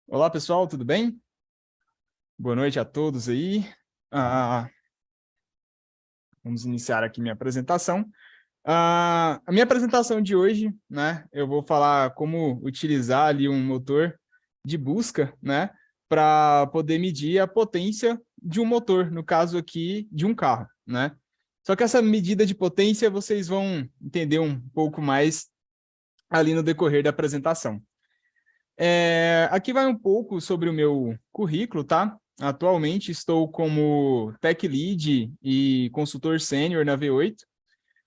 Olá, pessoal, tudo bem? Boa noite a todos aí. Ah, Vamos iniciar aqui minha apresentação. A minha apresentação de hoje, né, eu vou falar como utilizar ali um motor de busca, né, para poder medir a potência de um motor, no caso aqui, de um carro, né? Só que essa medida de potência vocês vão entender um pouco mais ali no decorrer da apresentação. Aqui vai um pouco sobre o meu currículo, tá? Atualmente estou como Tech Lead e consultor sênior na V8,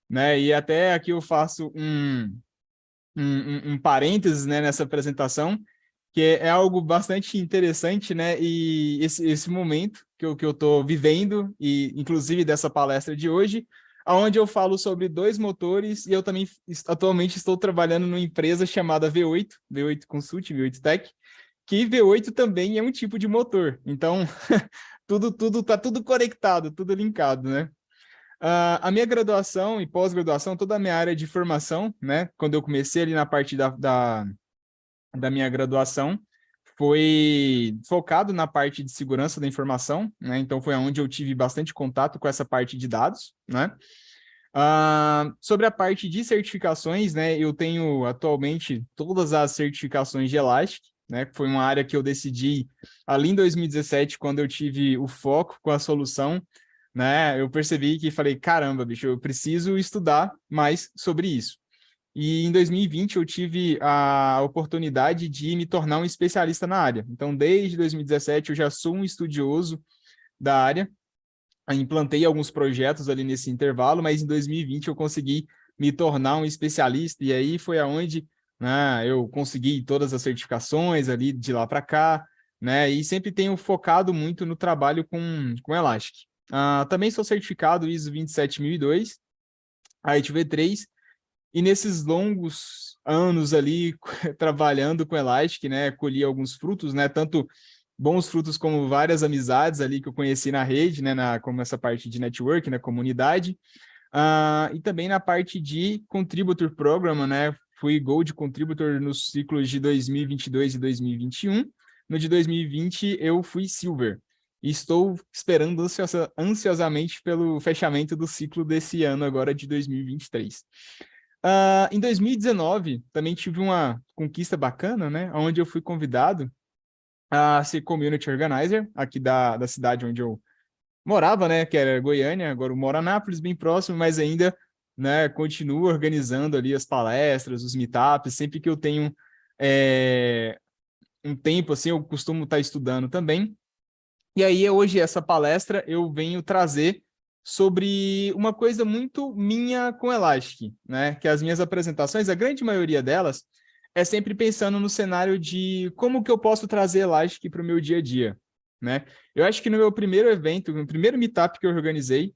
né? E até aqui eu faço um parênteses, né, nessa apresentação, que é algo bastante interessante, né? E esse momento que eu estou vivendo, e inclusive dessa palestra de hoje, onde eu falo sobre dois motores, e eu também atualmente estou trabalhando numa empresa chamada V8, V8 Consult, V8 Tech, que V8 também é um tipo de motor. Então, tá tudo conectado, tudo linkado, né? A minha graduação e pós-graduação, toda a minha área de formação, né? Quando eu comecei ali na parte da minha graduação, foi focado na parte de segurança da informação, né? Então, foi onde eu tive bastante contato com essa parte de dados, né? Sobre a parte de certificações, né? Eu tenho atualmente todas as certificações de Elastic, né? Foi uma área que eu decidi ali em 2017, quando eu tive o foco com a solução, né? Eu percebi que falei, caramba, bicho, eu preciso estudar mais sobre isso. E em 2020 eu tive a oportunidade de me tornar um especialista na área. Então, desde 2017 eu já sou um estudioso da área. Implantei alguns projetos ali nesse intervalo, mas em 2020 eu consegui me tornar um especialista, e aí foi aonde, né, eu consegui todas as certificações ali de lá para cá, né, e sempre tenho focado muito no trabalho com Elastic. Também sou certificado ISO 27002, a ITV3, e nesses longos anos ali trabalhando com Elastic, né, colhi alguns frutos, né, tanto bons frutos como várias amizades ali que eu conheci na rede, né, como essa parte de network, na comunidade, e também na parte de Contributor Program, né, fui Gold Contributor nos ciclos de 2022 e 2021, no de 2020 eu fui Silver, e estou esperando ansiosamente pelo fechamento do ciclo desse ano agora de 2023. Em 2019, também tive uma conquista bacana, né, onde eu fui convidado a ser community organizer aqui da cidade onde eu morava, né, que era Goiânia, agora eu moro em Anápolis, bem próximo, mas ainda, né, continuo organizando ali as palestras, os meetups, sempre que eu tenho um tempo, assim, eu costumo estar estudando também. E aí, hoje, essa palestra eu venho trazer sobre uma coisa muito minha com Elastic, né, que as minhas apresentações, a grande maioria delas, é sempre pensando no cenário de como que eu posso trazer Elastic para o meu dia a dia, né? Eu acho que no meu primeiro evento, no primeiro meetup que eu organizei,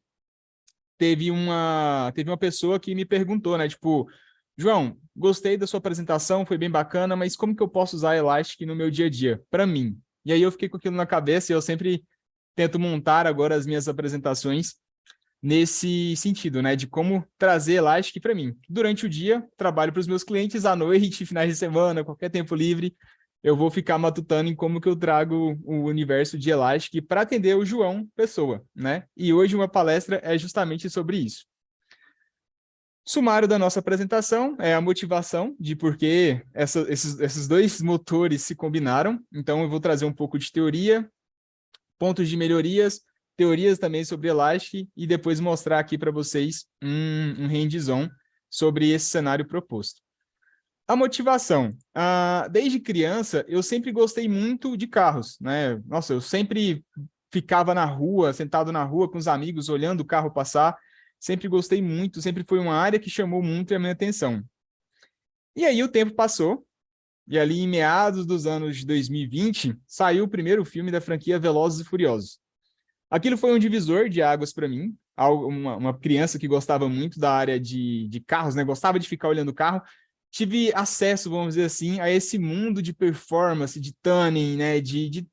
teve uma pessoa que me perguntou, né? Tipo, João, gostei da sua apresentação, foi bem bacana, mas como que eu posso usar Elastic no meu dia a dia? Para mim. E aí eu fiquei com aquilo na cabeça e eu sempre tento montar agora as minhas apresentações nesse sentido, né, de como trazer Elastic para mim. Durante o dia, trabalho para os meus clientes, à noite, finais de semana, qualquer tempo livre, eu vou ficar matutando em como que eu trago o universo de Elastic para atender o João Pessoa, né? E hoje uma palestra é justamente sobre isso. Sumário da nossa apresentação é a motivação de por que esses dois motores se combinaram. Então, eu vou trazer um pouco de teoria, pontos de melhorias, teorias também sobre Elastic e depois mostrar aqui para vocês um hands-on sobre esse cenário proposto. A motivação. Desde criança, eu sempre gostei muito de carros, né? Nossa, eu sempre ficava na rua, sentado na rua com os amigos, olhando o carro passar. Sempre gostei muito, sempre foi uma área que chamou muito a minha atenção. E aí o tempo passou, e ali em meados dos anos de 2020, saiu o primeiro filme da franquia Velozes e Furiosos. Aquilo foi um divisor de águas para mim, uma criança que gostava muito da área de carros, né? Gostava de ficar olhando o carro. Tive acesso, vamos dizer assim, a esse mundo de performance, de tuning, né? De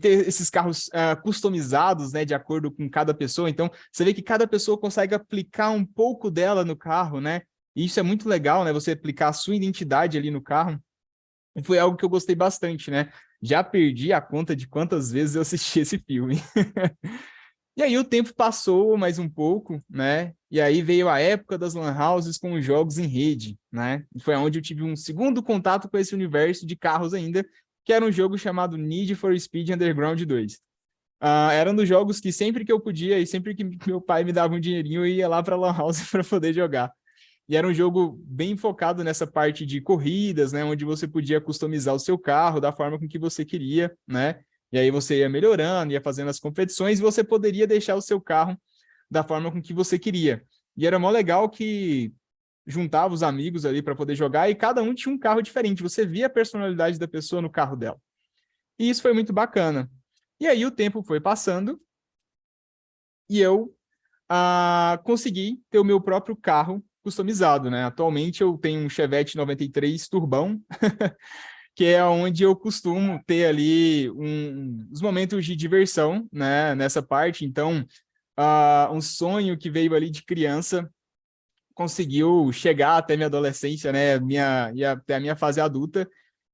ter esses carros customizados, né? De acordo com cada pessoa. Então, você vê que cada pessoa consegue aplicar um pouco dela no carro, né? E isso é muito legal, né? Você aplicar a sua identidade ali no carro. E foi algo que eu gostei bastante, né? Já perdi a conta de quantas vezes eu assisti esse filme. E aí o tempo passou mais um pouco, né? E aí veio a época das lan houses com os jogos em rede, né? E foi onde eu tive um segundo contato com esse universo de carros ainda, que era um jogo chamado Need for Speed Underground 2. Era um dos jogos que sempre que eu podia e sempre que meu pai me dava um dinheirinho, eu ia lá para lan house para poder jogar. E era um jogo bem focado nessa parte de corridas, né? Onde você podia customizar o seu carro da forma com que você queria, né? E aí você ia melhorando, ia fazendo as competições e você poderia deixar o seu carro da forma com que você queria. E era mó legal que juntava os amigos ali para poder jogar e cada um tinha um carro diferente. Você via a personalidade da pessoa no carro dela. E isso foi muito bacana. E aí o tempo foi passando e eu consegui ter o meu próprio carro customizado, né? Atualmente eu tenho um Chevette 93 Turbão, que é onde eu costumo ter ali uns momentos de diversão, né? Nessa parte. Então, um sonho que veio ali de criança conseguiu chegar até minha adolescência, né? E até a minha fase adulta.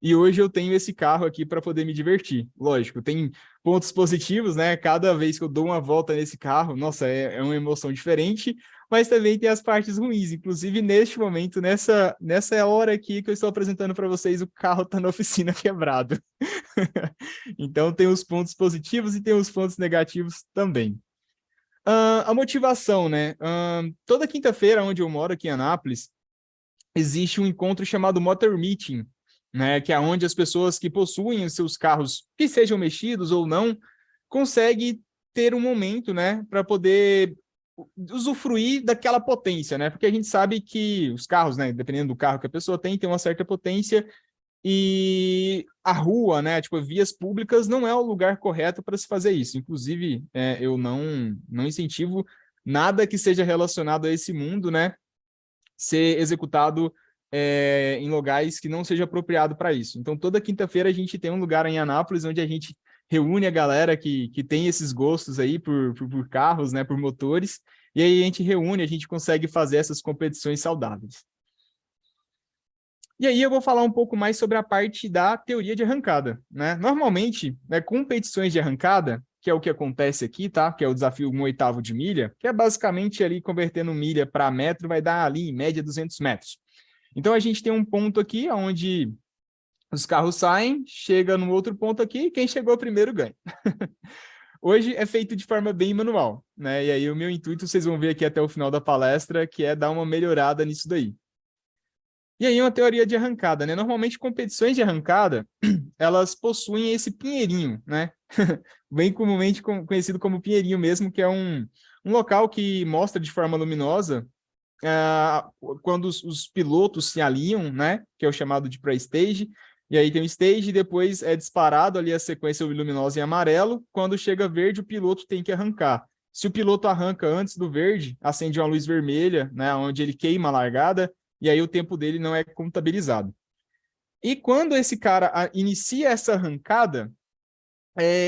E hoje eu tenho esse carro aqui para poder me divertir. Lógico, tem pontos positivos, né? Cada vez que eu dou uma volta nesse carro, nossa, é uma emoção diferente, mas também tem as partes ruins. Inclusive, neste momento, nessa hora aqui que eu estou apresentando para vocês, o carro está na oficina quebrado. Então, tem os pontos positivos e tem os pontos negativos também. A motivação, né? Toda quinta-feira, onde eu moro, aqui em Anápolis, existe um encontro chamado Motor Meeting, né? Que é onde as pessoas que possuem os seus carros, que sejam mexidos ou não, conseguem ter um momento, né? Para poder usufruir daquela potência, né? Porque a gente sabe que os carros, né? Dependendo do carro que a pessoa tem uma certa potência e a rua, né, tipo, vias públicas não é o lugar correto para se fazer isso. Inclusive, eu não incentivo nada que seja relacionado a esse mundo, né, ser executado em locais que não seja apropriado para isso. Então, toda quinta-feira a gente tem um lugar em Anápolis onde a gente reúne a galera que tem esses gostos aí por carros, né, por motores, e aí a gente reúne, a gente consegue fazer essas competições saudáveis. E aí eu vou falar um pouco mais sobre a parte da teoria de arrancada, né? Normalmente, né, competições de arrancada, que é o que acontece aqui, tá? Que é o desafio 1/8 de milha, que é basicamente ali convertendo milha para metro, vai dar ali em média 200 metros. Então a gente tem um ponto aqui onde os carros saem, chega no outro ponto aqui, e quem chegou primeiro ganha. Hoje é feito de forma bem manual, né? E aí o meu intuito, vocês vão ver aqui até o final da palestra, que é dar uma melhorada nisso daí. E aí uma teoria de arrancada, né? Normalmente competições de arrancada, elas possuem esse pinheirinho, né? Bem comumente conhecido como pinheirinho mesmo, que é um local que mostra de forma luminosa quando os pilotos se alinham, né? Que é o chamado de pré-stage. E aí tem o stage e depois é disparado ali a sequência luminosa em amarelo. Quando chega verde, o piloto tem que arrancar. Se o piloto arranca antes do verde, acende uma luz vermelha, né? Onde ele queima a largada, e aí o tempo dele não é contabilizado. E quando esse cara inicia essa arrancada,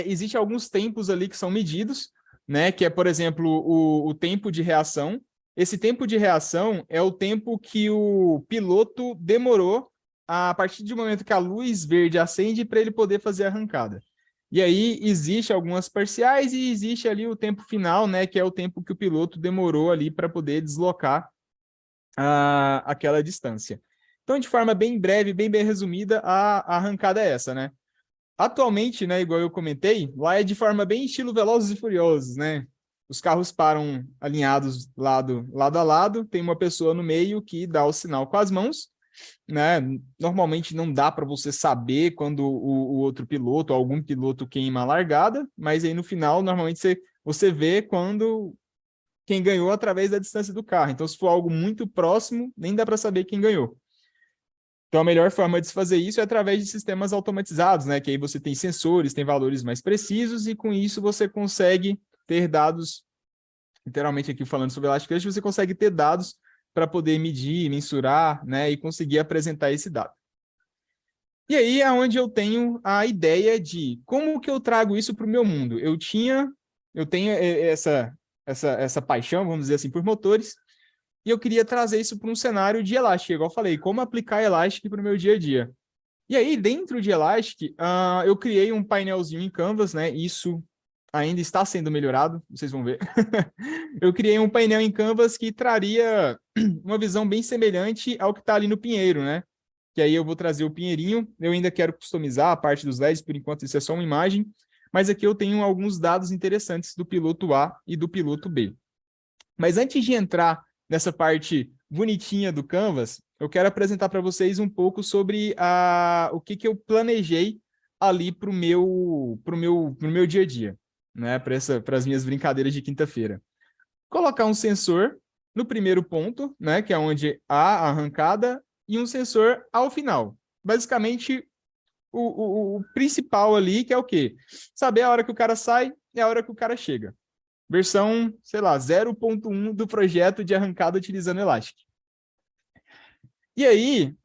existe alguns tempos ali que são medidos, né? Que é, por exemplo, o tempo de reação. Esse tempo de reação é o tempo que o piloto demorou a partir do momento que a luz verde acende para ele poder fazer a arrancada. E aí existe algumas parciais e existe ali o tempo final, né? Que é o tempo que o piloto demorou ali para poder deslocar aquela distância. Então, de forma bem breve, bem resumida, a arrancada é essa, né? Atualmente, né, igual eu comentei, lá é de forma bem estilo Velozes e Furiosos, né? Os carros param alinhados lado a lado, tem uma pessoa no meio que dá o sinal com as mãos, né? Normalmente não dá para você saber quando o outro piloto, algum piloto queima a largada, mas aí no final, normalmente você vê quando quem ganhou através da distância do carro. Então, se for algo muito próximo, nem dá para saber quem ganhou. Então, a melhor forma de se fazer isso é através de sistemas automatizados, né? Que aí você tem sensores, tem valores mais precisos, e com isso você consegue ter dados, literalmente aqui falando sobre Elastic Cluster, você consegue ter dados para poder medir, mensurar, né? E conseguir apresentar esse dado. E aí é onde eu tenho a ideia de como que eu trago isso para o meu mundo. Eu tenho essa paixão, vamos dizer assim, por motores, e eu queria trazer isso para um cenário de Elastic, igual eu falei, como aplicar Elastic para o meu dia a dia. E aí, dentro de Elastic, eu criei um painelzinho em Canvas, né? Isso ainda está sendo melhorado, vocês vão ver. Eu criei um painel em Canvas que traria uma visão bem semelhante ao que está ali no Pinheiro, né? Que aí eu vou trazer o Pinheirinho, eu ainda quero customizar a parte dos LEDs, por enquanto isso é só uma imagem, mas aqui eu tenho alguns dados interessantes do piloto A e do piloto B. Mas antes de entrar nessa parte bonitinha do Canvas, eu quero apresentar para vocês um pouco sobre o que eu planejei ali para o meu dia a dia, né? Para as minhas brincadeiras de quinta-feira. Colocar um sensor no primeiro ponto, né? Que é onde há a arrancada, e um sensor ao final. Basicamente, o principal ali, que é o quê? Saber a hora que o cara sai e a hora que o cara chega. Versão, sei lá, 0.1 do projeto de arrancada utilizando Elastic. E aí,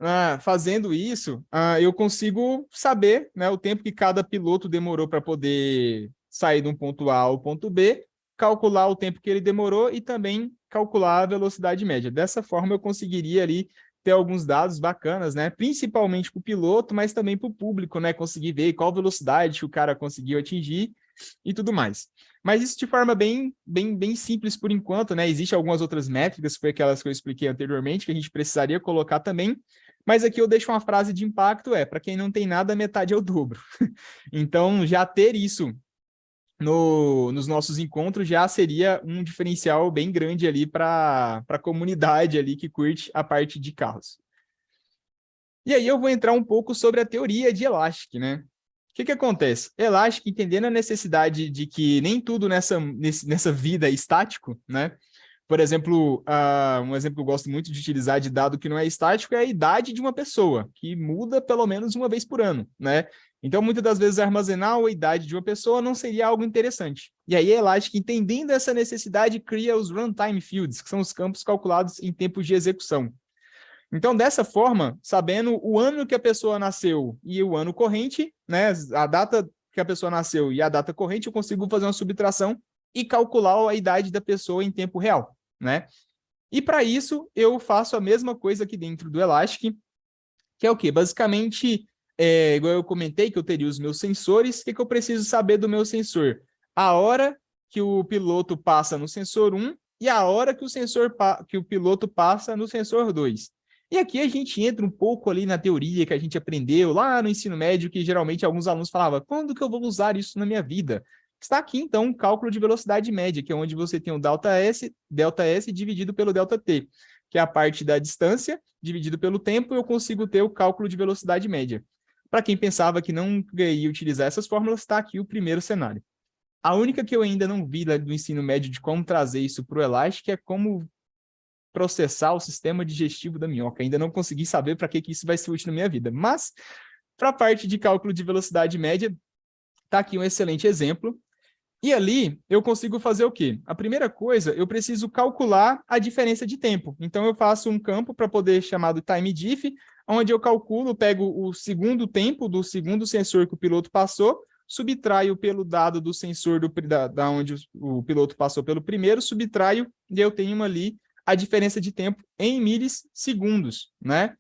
fazendo isso, eu consigo saber, né, o tempo que cada piloto demorou para poder sair de um ponto A ao ponto B, calcular o tempo que ele demorou e também calcular a velocidade média. Dessa forma, eu conseguiria ali ter alguns dados bacanas, né, principalmente para o piloto, mas também para o público, né, conseguir ver qual velocidade que o cara conseguiu atingir e tudo mais. Mas isso de forma bem simples por enquanto, né? Existem algumas outras métricas, foi aquelas que eu expliquei anteriormente, que a gente precisaria colocar também, mas aqui eu deixo uma frase de impacto, para quem não tem nada, metade é o dobro. Então, já ter isso nos nossos encontros já seria um diferencial bem grande ali para a comunidade ali que curte a parte de carros. E aí eu vou entrar um pouco sobre a teoria de Elastic, né? O que acontece? Elastic, entendendo a necessidade de que nem tudo nessa vida é estático, né? Por exemplo, um exemplo que eu gosto muito de utilizar de dado que não é estático é a idade de uma pessoa, que muda pelo menos uma vez por ano, né? Então, muitas das vezes, armazenar a idade de uma pessoa não seria algo interessante. E aí, a Elastic, entendendo essa necessidade, cria os runtime fields, que são os campos calculados em tempo de execução. Então, dessa forma, sabendo o ano que a pessoa nasceu e o ano corrente, né, a data que a pessoa nasceu e a data corrente, eu consigo fazer uma subtração e calcular a idade da pessoa em tempo real, né? E para isso, eu faço a mesma coisa aqui dentro do Elastic, que é o quê? Basicamente, igual eu comentei que eu teria os meus sensores, o que eu preciso saber do meu sensor? A hora que o piloto passa no sensor 1 e a hora que o piloto passa no sensor 2. E aqui a gente entra um pouco ali na teoria que a gente aprendeu lá no ensino médio, que geralmente alguns alunos falavam, quando que eu vou usar isso na minha vida? Está aqui, então, um cálculo de velocidade média, que é onde você tem o delta S dividido pelo delta T, que é a parte da distância dividido pelo tempo, eu consigo ter o cálculo de velocidade média. Para quem pensava que não ia utilizar essas fórmulas, está aqui o primeiro cenário. A única que eu ainda não vi lá do ensino médio de como trazer isso para o Elastic é como processar o sistema digestivo da minhoca. Ainda não consegui saber para que isso vai ser útil na minha vida. Mas, para a parte de cálculo de velocidade média, está aqui um excelente exemplo. E ali, eu consigo fazer o quê? A primeira coisa, eu preciso calcular a diferença de tempo. Então, eu faço um campo para poder chamado timediff, onde eu calculo, pego o segundo tempo do segundo sensor que o piloto passou, subtraio pelo dado do sensor da onde o piloto passou pelo primeiro, subtraio, e eu tenho ali a diferença de tempo em milissegundos, né?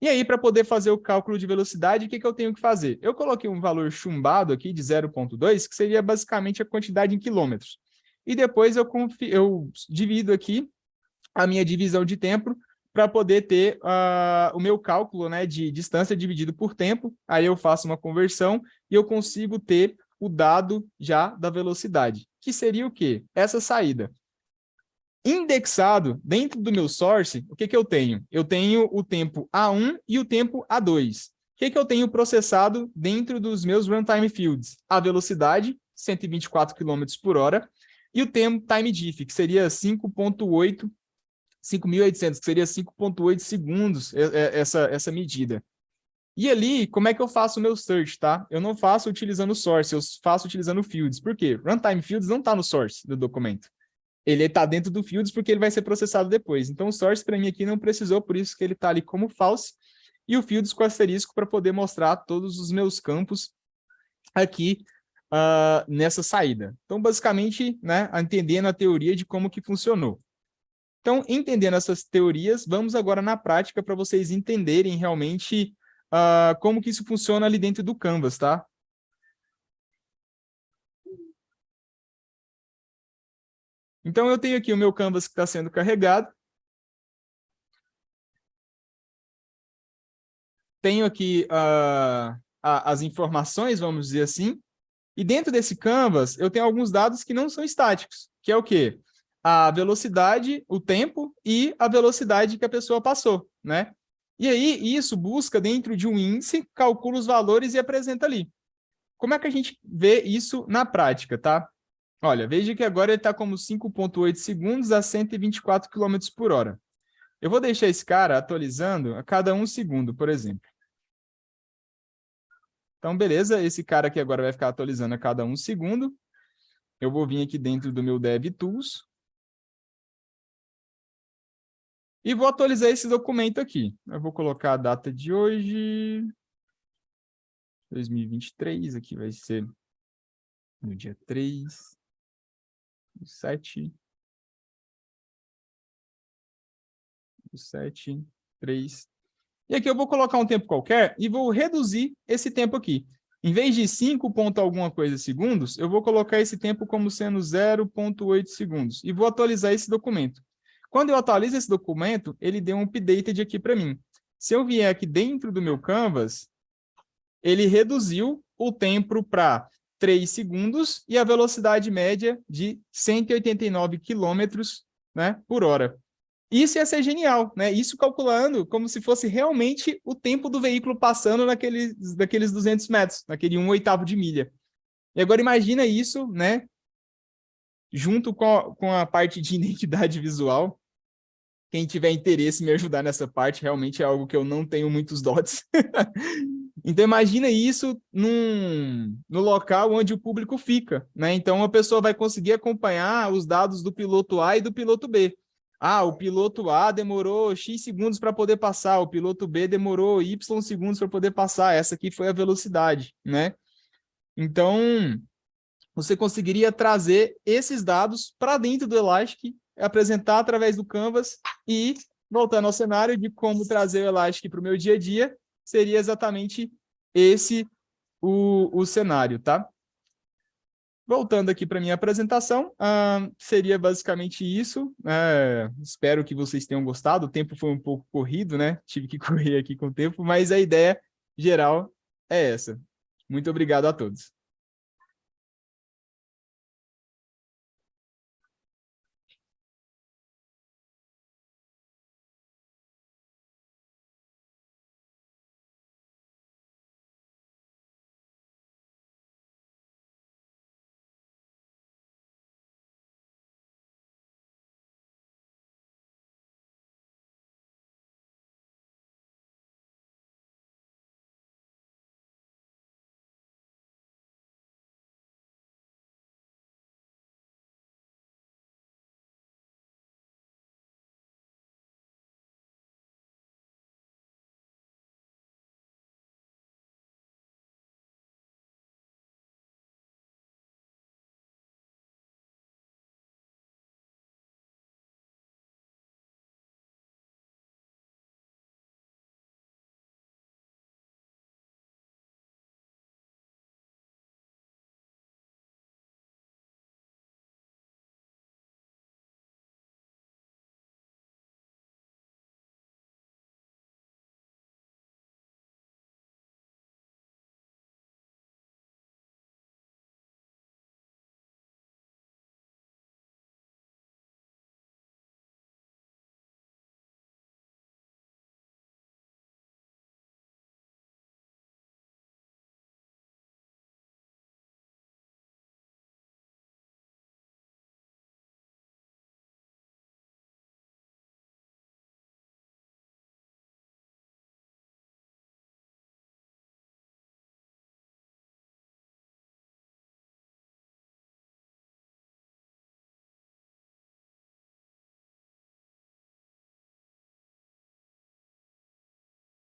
E aí, para poder fazer o cálculo de velocidade, o que eu tenho que fazer? Eu coloquei um valor chumbado aqui de 0,2, que seria basicamente a quantidade em quilômetros. E depois eu divido aqui a minha divisão de tempo para poder ter o meu cálculo, né, de distância dividido por tempo. Aí eu faço uma conversão e eu consigo ter o dado já da velocidade, que seria o quê? Essa saída. Indexado dentro do meu source, o que eu tenho? Eu tenho o tempo A1 e o tempo A2. O que eu tenho processado dentro dos meus runtime fields? A velocidade, 124 km por hora, e o tempo time diff, que seria 5.8, 5.800, que seria 5.8 segundos essa medida. E ali, como é que eu faço o meu search, tá? Eu não faço utilizando o source, eu faço utilizando fields. Por quê? Runtime fields não está no source do documento. Ele está dentro do fields porque ele vai ser processado depois. Então, o source para mim aqui não precisou, por isso que ele está ali como false, e o fields com asterisco para poder mostrar todos os meus campos aqui nessa saída. Então, basicamente, né, entendendo a teoria de como que funcionou. Então, entendendo essas teorias, vamos agora na prática para vocês entenderem realmente como que isso funciona ali dentro do Canvas, tá? Então, eu tenho aqui o meu Canvas que está sendo carregado. Tenho aqui as informações, vamos dizer assim. E dentro desse Canvas, eu tenho alguns dados que não são estáticos, que é o quê? A velocidade, o tempo e a velocidade que a pessoa passou, né? E aí, isso busca dentro de um índice, calcula os valores e apresenta ali. Como é que a gente vê isso na prática, tá? Olha, veja que agora ele está como 5,8 segundos a 124 km por hora. Eu vou deixar esse cara atualizando a cada 1 segundo, por exemplo. Então, beleza, esse cara aqui agora vai ficar atualizando a cada 1 segundo. Eu vou vir aqui dentro do meu DevTools e vou atualizar esse documento aqui. Eu vou colocar a data de hoje, 2023, aqui vai ser no dia 3, 7, 7, 3. E aqui eu vou colocar um tempo qualquer e vou reduzir esse tempo aqui. Em vez de 5 ponto alguma coisa segundos, eu vou colocar esse tempo como sendo 0,8 segundos. E vou atualizar esse documento. Quando eu atualizo esse documento, ele deu um updated aqui para mim. Se eu vier aqui dentro do meu Canvas, ele reduziu o tempo para 3 segundos e a velocidade média de 189 quilômetros, né, por hora. Isso ia ser genial, né? Isso calculando como se fosse realmente o tempo do veículo passando naqueles 200 metros, naquele 1/8 de milha. E agora imagina isso, né? Junto com a parte de identidade visual. Quem tiver interesse em me ajudar nessa parte, realmente é algo que eu não tenho muitos dotes. Então imagina isso no local onde o público fica, né? Então a pessoa vai conseguir acompanhar os dados do piloto A e do piloto B. Ah, o piloto A demorou X segundos para poder passar, o piloto B demorou Y segundos para poder passar, essa aqui foi a velocidade, né? Então, você conseguiria trazer esses dados para dentro do Elastic, apresentar através do Canvas e, voltando ao cenário de como trazer o Elastic para o meu dia a dia, seria exatamente esse o cenário, tá? Voltando aqui para a minha apresentação, seria basicamente isso. Espero que vocês tenham gostado. O tempo foi um pouco corrido, né? Tive que correr aqui com o tempo, mas a ideia geral é essa. Muito obrigado a todos.